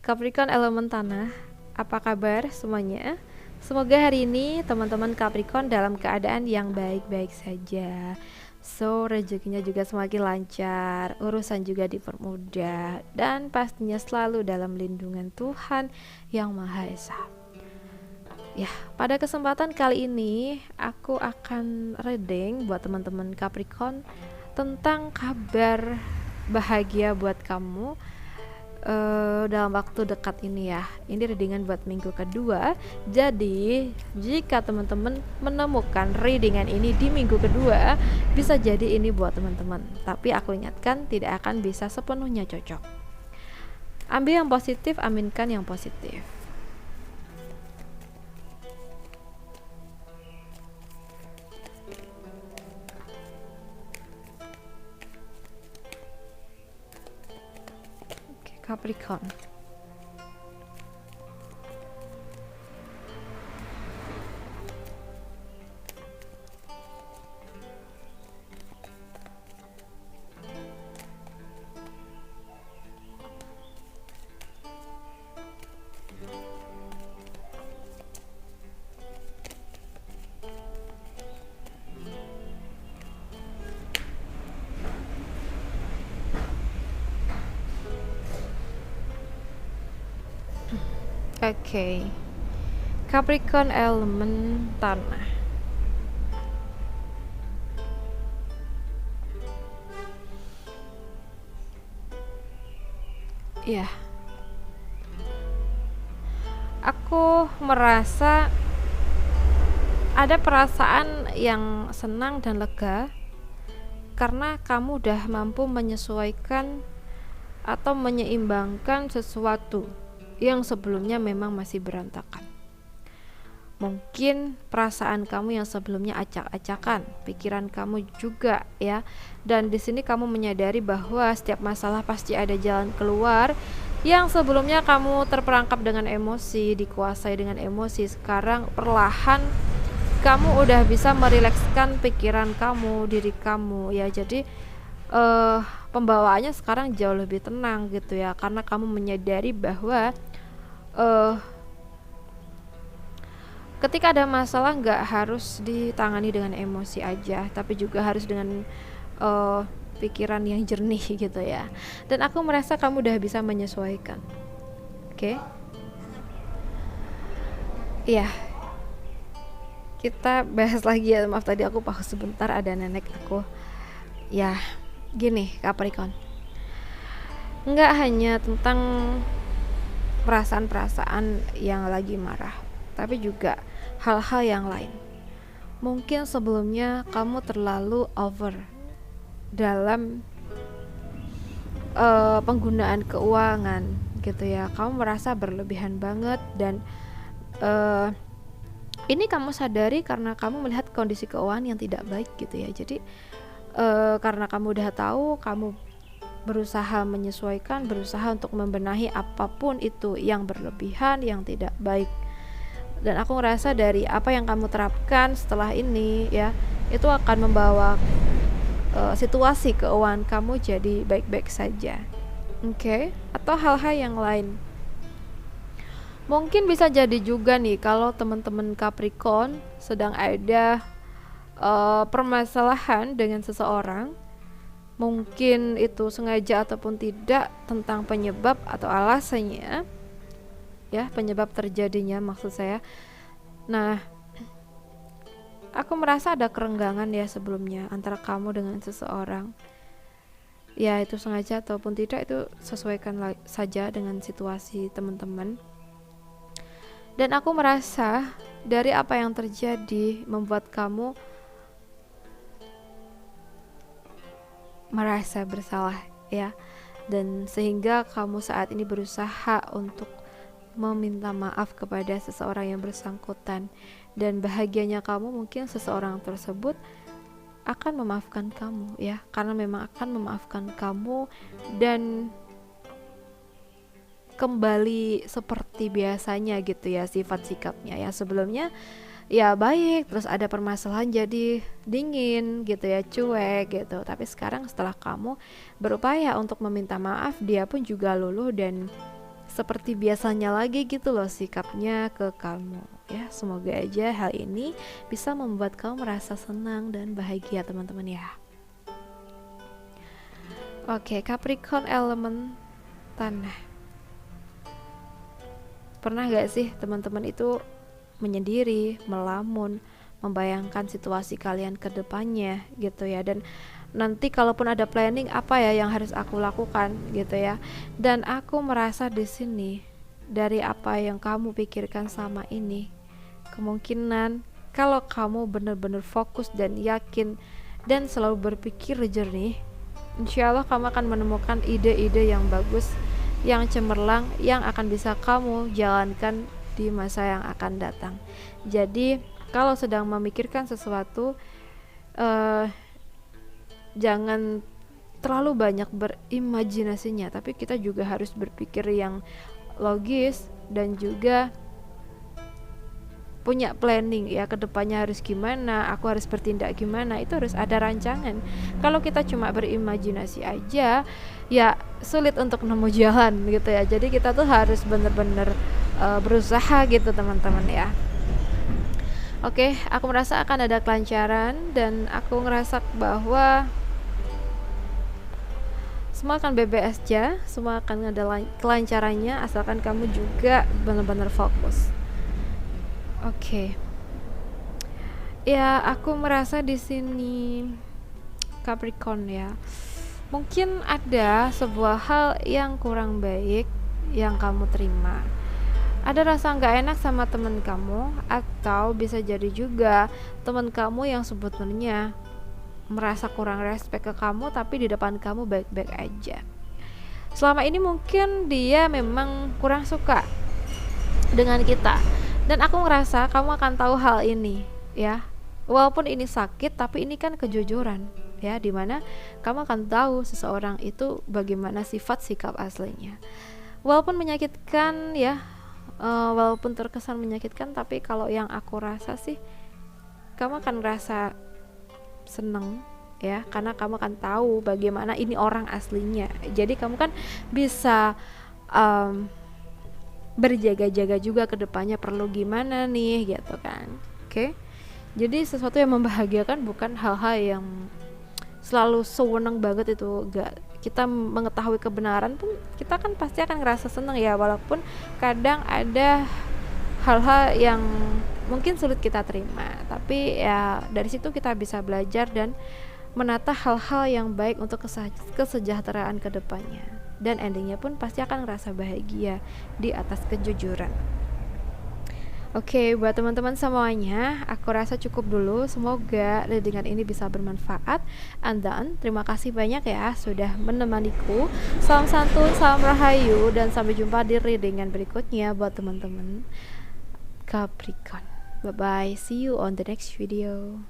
Capricorn elemen tanah, apa kabar semuanya? Semoga hari ini teman-teman Capricorn dalam keadaan yang baik-baik saja. So, rezekinya juga semakin lancar, urusan juga dipermudah, dan pastinya selalu dalam lindungan Tuhan Yang Maha Esa. Ya, pada kesempatan kali ini aku akan reading buat teman-teman Capricorn tentang kabar bahagia buat kamu dalam waktu dekat ini ya. Ini readingan buat minggu kedua. Jadi jika teman-teman menemukan readingan ini di minggu kedua, bisa jadi ini buat teman-teman. Tapi aku ingatkan tidak akan bisa sepenuhnya cocok. Ambil yang positif, aminkan yang positif. Capricorn. Oke. Capricorn elemen tanah. Ya. Aku merasa ada perasaan yang senang dan lega karena kamu udah mampu menyesuaikan atau menyeimbangkan sesuatu yang sebelumnya memang masih berantakan. Mungkin perasaan kamu yang sebelumnya acak-acakan, pikiran kamu juga ya. Dan di sini kamu menyadari bahwa setiap masalah pasti ada jalan keluar. Yang sebelumnya kamu terperangkap dengan emosi, dikuasai dengan emosi, sekarang perlahan kamu udah bisa merilekskan pikiran kamu, diri kamu ya. Jadi pembawaannya sekarang jauh lebih tenang gitu ya, karena kamu menyadari bahwa ketika ada masalah nggak harus ditangani dengan emosi aja, tapi juga harus dengan pikiran yang jernih gitu ya. Dan aku merasa kamu udah bisa menyesuaikan. Oke? Iya. Kita bahas lagi ya, maaf tadi aku pause sebentar, ada nenek aku. Ya, gini Capricorn. Nggak hanya tentang perasaan-perasaan yang lagi marah, tapi juga hal-hal yang lain. Mungkin sebelumnya kamu terlalu over dalam penggunaan keuangan gitu ya. Kamu merasa berlebihan banget dan ini kamu sadari karena kamu melihat kondisi keuangan yang tidak baik gitu ya. Jadi karena kamu udah tahu, kamu berusaha menyesuaikan, berusaha untuk membenahi apapun itu yang berlebihan, yang tidak baik. Dan aku ngerasa dari apa yang kamu terapkan setelah ini ya, itu akan membawa situasi keuangan kamu jadi baik-baik saja. Oke? Atau hal-hal yang lain. Mungkin bisa jadi juga nih kalau teman-teman Capricorn sedang ada permasalahan dengan seseorang, mungkin itu sengaja ataupun tidak, tentang penyebab atau alasannya ya, penyebab terjadinya maksud saya. Nah, aku merasa ada kerenggangan ya sebelumnya antara kamu dengan seseorang. Ya, itu sengaja ataupun tidak, itu sesuaikan saja dengan situasi teman-teman. Dan aku merasa dari apa yang terjadi membuat kamu merasa bersalah ya, dan sehingga kamu saat ini berusaha untuk meminta maaf kepada seseorang yang bersangkutan. Dan bahagianya kamu mungkin seseorang tersebut akan memaafkan kamu ya, karena memang akan memaafkan kamu dan kembali seperti biasanya gitu ya sifat sikapnya ya. Sebelumnya ya baik, terus ada permasalahan jadi dingin gitu ya, cuek gitu. Tapi sekarang setelah kamu berupaya untuk meminta maaf, dia pun juga luluh dan seperti biasanya lagi gitu loh sikapnya ke kamu ya. Semoga aja hal ini bisa membuat kamu merasa senang dan bahagia teman-teman ya. Oke, Capricorn elemen tanah. Pernah gak sih teman-teman itu menyendiri, melamun, membayangkan situasi kalian ke depannya gitu ya, dan nanti kalaupun ada planning apa ya yang harus aku lakukan gitu ya. Dan aku merasa di sini dari apa yang kamu pikirkan sama ini, kemungkinan kalau kamu benar-benar fokus dan yakin dan selalu berpikir jernih, insya Allah kamu akan menemukan ide-ide yang bagus, yang cemerlang, yang akan bisa kamu jalankan di masa yang akan datang. Jadi kalau sedang memikirkan sesuatu, jangan terlalu banyak berimajinasinya, tapi kita juga harus berpikir yang logis dan juga punya planning ya, kedepannya harus gimana, aku harus bertindak gimana, itu harus ada rancangan. Kalau kita cuma berimajinasi aja ya sulit untuk nemu jalan gitu ya. Jadi kita tuh harus bener-bener berusaha gitu teman-teman ya. Oke, aku merasa akan ada kelancaran dan aku ngerasa bahwa semua akan BBS aja, semua akan ada kelancarannya asalkan kamu juga benar-benar fokus. Oke. Ya, aku merasa di sini Capricorn ya. Mungkin ada sebuah hal yang kurang baik yang kamu terima. Ada rasa nggak enak sama teman kamu, atau bisa jadi juga teman kamu yang sebetulnya merasa kurang respect ke kamu, tapi di depan kamu baik-baik aja. Selama ini mungkin dia memang kurang suka dengan kita. Dan aku ngerasa kamu akan tahu hal ini ya. Walaupun ini sakit, tapi ini kan kejujuran ya, dimana kamu akan tahu seseorang itu bagaimana sifat sikap aslinya. Walaupun menyakitkan ya, walaupun terkesan menyakitkan, tapi kalau yang aku rasa sih kamu akan ngerasa seneng ya, karena kamu akan tahu bagaimana ini orang aslinya. Jadi kamu kan bisa berjaga-jaga juga ke depannya perlu gimana nih gitu kan. Oke. Jadi sesuatu yang membahagiakan bukan hal-hal yang selalu sewenang banget itu, enggak. Kita mengetahui kebenaran pun kita kan pasti akan ngerasa senang ya, walaupun kadang ada hal-hal yang mungkin sulit kita terima, tapi ya dari situ kita bisa belajar dan menata hal-hal yang baik untuk kesejahteraan kedepannya. Dan endingnya pun pasti akan ngerasa bahagia di atas kejujuran. Oke, buat teman-teman semuanya, aku rasa cukup dulu. Semoga readingan ini bisa bermanfaat. And then, terima kasih banyak ya sudah menemaniku. Salam santun, salam rahayu, dan sampai jumpa di readingan berikutnya buat teman-teman Capricorn. Bye-bye, see you on the next video.